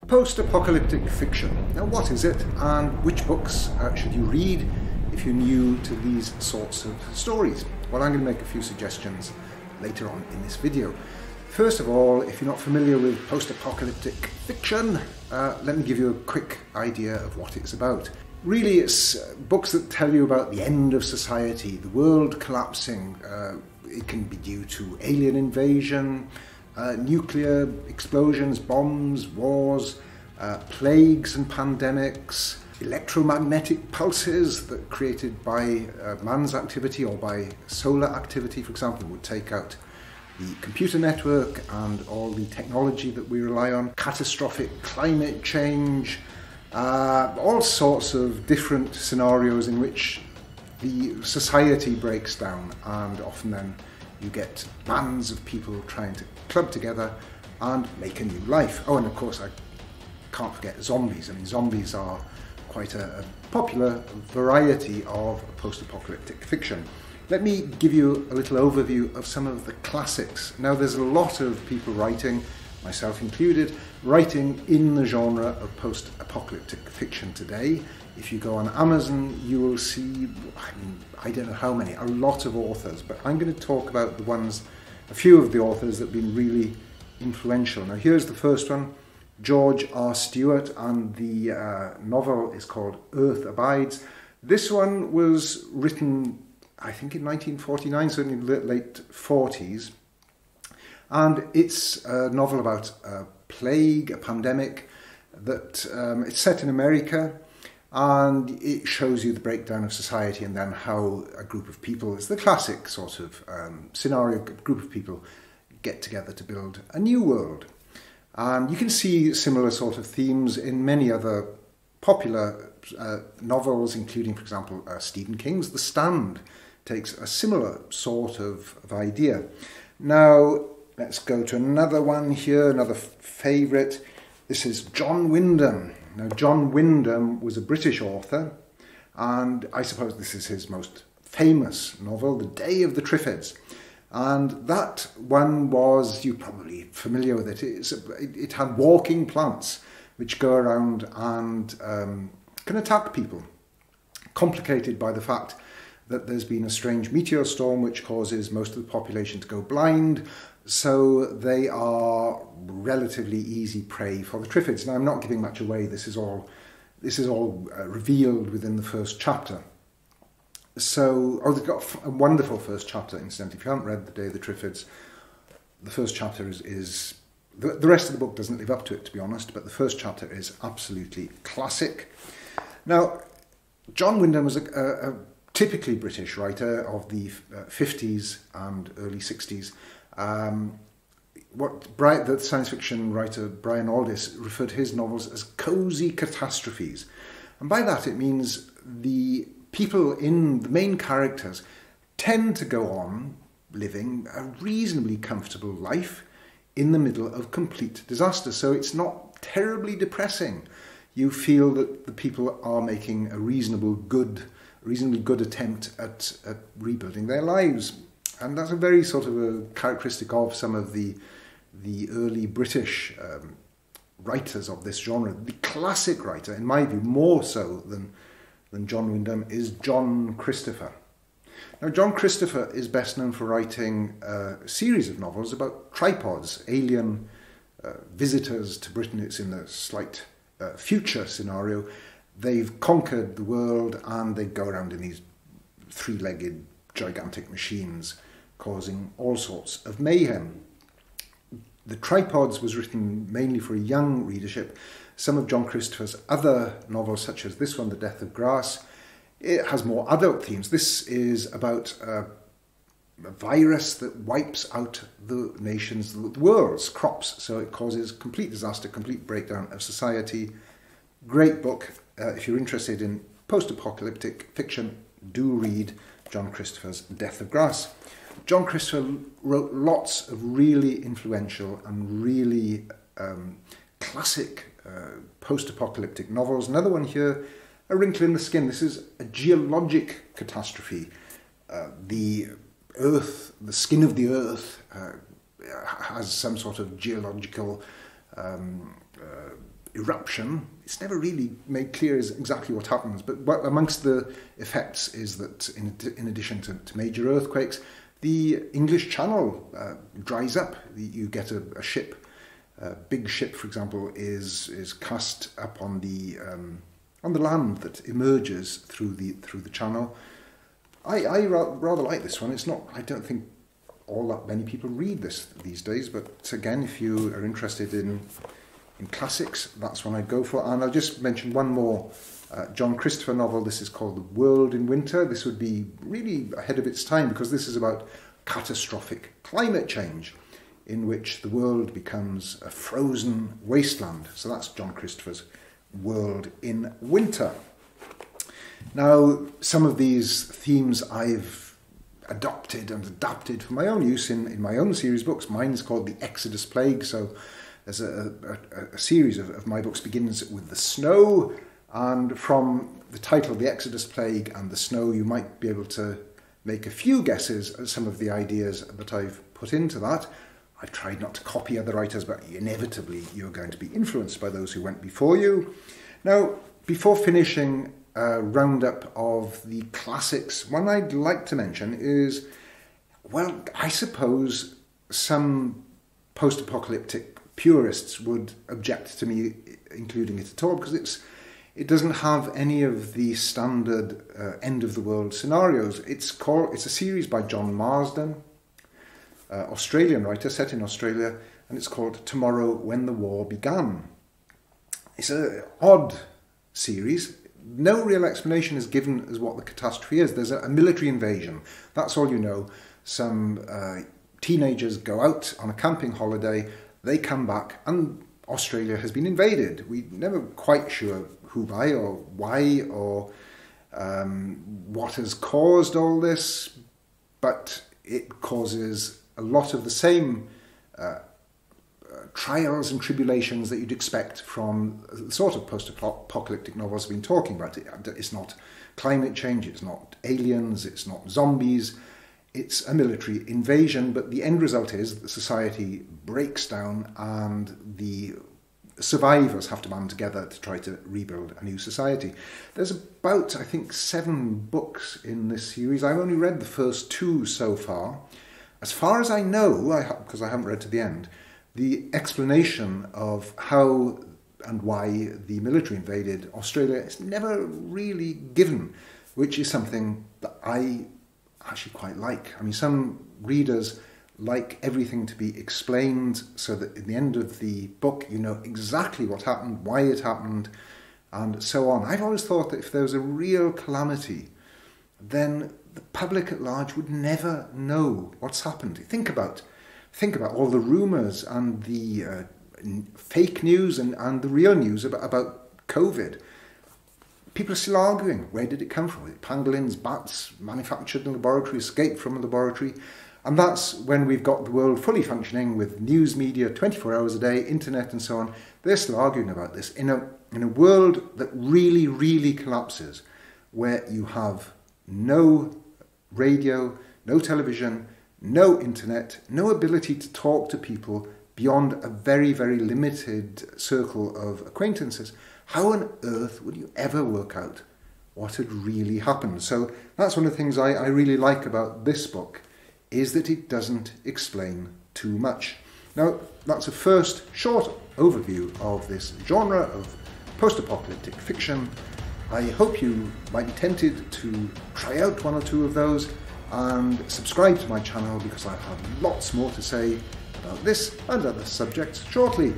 Post-apocalyptic fiction. Now, what is it, and which books should you read if you're new to these sorts of stories? Well, I'm going to make a few suggestions later on in this video. First of all, if you're not familiar with post-apocalyptic fiction, let me give you a quick idea of what it's about. Really, it's books that tell you about the end of society, the world collapsing. It can be due to alien invasion, nuclear explosions, bombs, wars, plagues and pandemics, electromagnetic pulses that created by man's activity or by solar activity, for example, would take out the computer network and all the technology that we rely on, catastrophic climate change, all sorts of different scenarios in which the society breaks down, and often then you get bands of people trying to club together and make a new life. Oh, and of course I can't forget zombies. I mean, zombies are quite a popular variety of post-apocalyptic fiction. Let me give you a little overview of some of the classics. Now, there's a lot of people writing, myself included, writing in the genre of post-apocalyptic fiction today. If you go on Amazon, you will see, I don't know how many, a lot of authors, but I'm going to talk about the ones, a few of the authors that have been really influential. Now, here's the first one, George R. Stewart, and the novel is called Earth Abides. This one was written, I think, in 1949, certainly late 40s, and it's a novel about a plague, a pandemic, that it's set in America, and it shows you the breakdown of society and then how a group of people, it's the classic sort of scenario, a group of people get together to build a new world. And you can see similar sort of themes in many other popular novels, including, for example, Stephen King's The Stand takes a similar sort of idea. Now, let's go to another one here, another favourite. This is John Windham. Now, John Windham was a British author, and I suppose this is his most famous novel, The Day of the Triffids. And that one was, you're probably familiar with it, it had walking plants which go around and can attack people, complicated by the fact that there's been a strange meteor storm which causes most of the population to go blind, so they are relatively easy prey for the Triffids. Now, I'm not giving much away. This is all revealed within the first chapter. So, they've got a wonderful first chapter, incidentally. If you haven't read The Day of the Triffids, the first chapter is the rest of the book doesn't live up to it, to be honest, but the first chapter is absolutely classic. Now, John Windham was a typically British writer of the 50s and early 60s. The science fiction writer Brian Aldiss referred to his novels as cosy catastrophes. And by that it means the people in the main characters tend to go on living a reasonably comfortable life in the middle of complete disaster. So it's not terribly depressing. You feel that the people are making a reasonably good attempt at rebuilding their lives. And that's a very sort of a characteristic of some of the early British writers of this genre. The classic writer, in my view, more so than John Windham, is John Christopher. Now, John Christopher is best known for writing a series of novels about tripods, alien visitors to Britain. It's in a slight future scenario. They've conquered the world and they go around in these three-legged gigantic machines causing all sorts of mayhem. The Tripods was written mainly for a young readership. Some of John Christopher's other novels, such as this one, The Death of Grass, it has more adult themes. This is about a virus that wipes out the nation's, the world's crops, so it causes complete disaster, complete breakdown of society. Great book. If you're interested in post-apocalyptic fiction, do read John Christopher's Death of Grass. John Christopher wrote lots of really influential and really classic post-apocalyptic novels. Another one here, A Wrinkle in the Skin. This is a geologic catastrophe. The Earth, the skin of the Earth has some sort of geological eruption. It's never really made clear exactly what happens, but amongst the effects is that in addition to major earthquakes, the English Channel dries up. You get a ship, a big ship, for example, is cast up on the land that emerges through the channel. I rather like this one. It's not. I don't think all that many people read this these days, but again, if you are interested in classics, that's one I'd go for. And I'll just mention one more John Christopher novel. This is called The World in Winter. This would be really ahead of its time because this is about catastrophic climate change in which the world becomes a frozen wasteland. So that's John Christopher's World in Winter. Now, some of these themes I've adopted and adapted for my own use in my own series books. Mine is called The Exodus Plague. So there's a series of my books begins with the snow, and from the title The Exodus Plague and the snow, you might be able to make a few guesses at some of the ideas that I've put into that. I've tried not to copy other writers, but inevitably you're going to be influenced by those who went before you. Now, before finishing a roundup of the classics, one I'd like to mention is, well, I suppose some post-apocalyptic purists would object to me including it at all because it doesn't have any of the standard end-of-the-world scenarios. It's a series by John Marsden, Australian writer set in Australia, and it's called Tomorrow When the War Began. It's an odd series. No real explanation is given as what the catastrophe is. There's a military invasion. That's all you know. Some teenagers go out on a camping holiday. They come back and Australia has been invaded. We're never quite sure who by or why or what has caused all this, but it causes a lot of the same trials and tribulations that you'd expect from the sort of post-apocalyptic novels I've been talking about. It's not climate change, it's not aliens, it's not zombies, it's a military invasion, but the end result is that society breaks down and the survivors have to band together to try to rebuild a new society. There's about, I think, 7 books in this series. I've only read the first 2 so far. As far as I know, because I haven't read to the end, the explanation of how and why the military invaded Australia is never really given, which is something that I actually quite like. I mean, some readers like everything to be explained so that at the end of the book you know exactly what happened, why it happened, and so on. I've always thought that if there was a real calamity, then the public at large would never know what's happened. Think about all the rumours and the fake news and the real news about COVID. People are still arguing, where did it come from? Pangolins, bats, manufactured in a laboratory, escaped from a laboratory. And that's when we've got the world fully functioning with news media 24 hours a day, internet and so on. They're still arguing about this. In a world that really, really collapses, where you have no radio, no television, no internet, no ability to talk to people beyond a very, very limited circle of acquaintances, how on earth would you ever work out what had really happened? So that's one of the things I really like about this book, is that it doesn't explain too much. Now, that's a first short overview of this genre of post-apocalyptic fiction. I hope you might be tempted to try out 1 or 2 of those and subscribe to my channel because I have lots more to say about this and other subjects shortly.